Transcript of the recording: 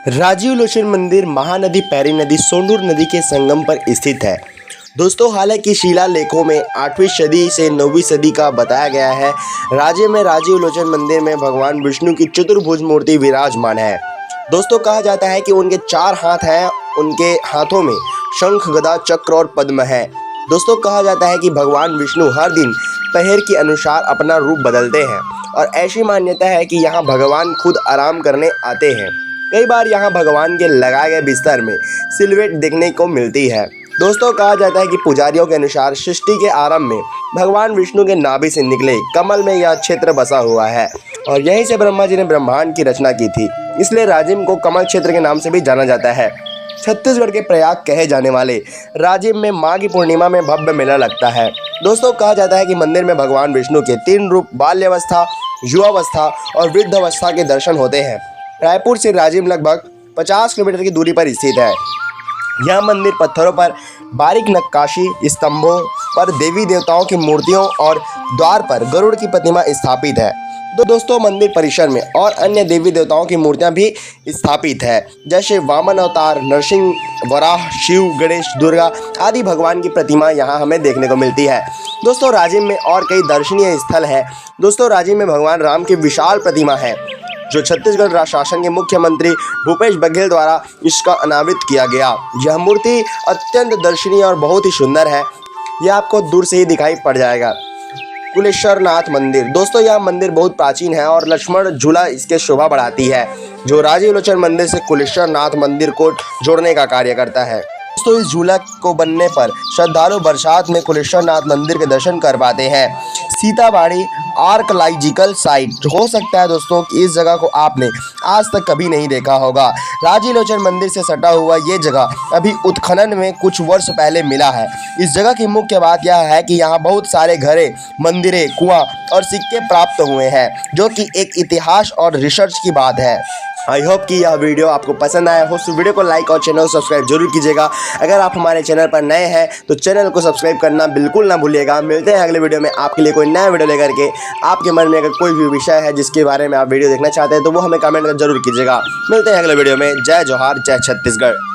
राजीव लोचन मंदिर महानदी पैरी नदी सोंडूर नदी के संगम पर स्थित है। दोस्तों, हालांकि शिलालेखों में 8वीं सदी से 9वीं सदी का बताया गया है। राज्य में राजीव लोचन मंदिर में भगवान विष्णु की चतुर्भुज मूर्ति विराजमान है। दोस्तों, कहा जाता है कि उनके 4 हाथ हैं, उनके हाथों में शंख, गदा, चक्र और पद्म है। दोस्तों, कहा जाता है कि भगवान विष्णु हर दिन पहर के अनुसार अपना रूप बदलते हैं और ऐसी मान्यता है कि यहाँ भगवान खुद आराम करने आते हैं। कई बार यहाँ भगवान के लगाए गए बिस्तर में सिलवेट देखने को मिलती है। दोस्तों, कहा जाता है कि पुजारियों के अनुसार सृष्टि के आरंभ में भगवान विष्णु के नाभि से निकले कमल में यह क्षेत्र बसा हुआ है और यहीं से ब्रह्मा जी ने ब्रह्मांड की रचना की थी। इसलिए राजिम को कमल क्षेत्र के नाम से भी जाना जाता है। छत्तीसगढ़ के प्रयाग कहे जाने वाले राजिम में माघ की पूर्णिमा में भव्य मेला लगता है। दोस्तों, कहा जाता है कि मंदिर में भगवान विष्णु के 3 रूप बाल्यावस्था, युवावस्था और वृद्धावस्था के दर्शन होते हैं। रायपुर से राजिम लगभग 50 किलोमीटर की दूरी पर स्थित है। यह मंदिर पत्थरों पर बारीक नक्काशी, स्तंभों पर देवी देवताओं की मूर्तियों और द्वार पर गरुड़ की प्रतिमा स्थापित है। दोस्तों, मंदिर परिसर में और अन्य देवी देवताओं की मूर्तियां भी स्थापित है, जैसे वामन अवतार, नरसिंह, वराह, शिव, गणेश, दुर्गा आदि भगवान की प्रतिमा यहां हमें देखने को मिलती है। दोस्तों, राजिम में और कई दर्शनीय स्थल है। दोस्तों, राजिम में भगवान राम की विशाल प्रतिमा है, जो छत्तीसगढ़ शासन के मुख्यमंत्री भूपेश बघेल द्वारा इसका अनावृत किया गया। यह मूर्ति अत्यंत दर्शनीय और बहुत ही सुंदर है। यह आपको दूर से ही दिखाई पड़ जाएगा। कुलेश्वर नाथ मंदिर। दोस्तों, यह मंदिर बहुत प्राचीन है और लक्ष्मण झूला इसके शोभा बढ़ाती है, जो राजीव लोचन मंदिर से कुलेश्वर नाथ मंदिर को जोड़ने का कार्य करता है। दोस्तों, इस झूला को बनने पर श्रद्धालु बरसात में कुलेश्वर नाथ मंदिर के दर्शन कर पाते हैं। सीताबाड़ी आर्कलॉजिकल साइट। हो सकता है दोस्तों कि इस जगह को आपने आज तक कभी नहीं देखा होगा। राजीव लोचन मंदिर से सटा हुआ ये जगह अभी उत्खनन में कुछ वर्ष पहले मिला है। इस जगह की मुख्य बात यह है कि यहाँ बहुत सारे घरे, मंदिरें, कुआं और सिक्के प्राप्त हुए हैं, जो कि एक इतिहास और रिसर्च की बात है। आई होप कि यह वीडियो आपको पसंद आया हो। वीडियो को लाइक और चैनल को सब्सक्राइब जरूर कीजिएगा। अगर आप हमारे चैनल पर नए हैं तो चैनल को सब्सक्राइब करना बिल्कुल ना भूलिएगा। मिलते हैं अगले वीडियो में आपके लिए कोई नया वीडियो लेकर के। आपके मन में अगर कोई भी विषय है जिसके बारे में आप वीडियो देखना चाहते हैं तो वो हमें कमेंट जरूर कीजिएगा। मिलते हैं अगले वीडियो में। जय जोहार, जय छत्तीसगढ़।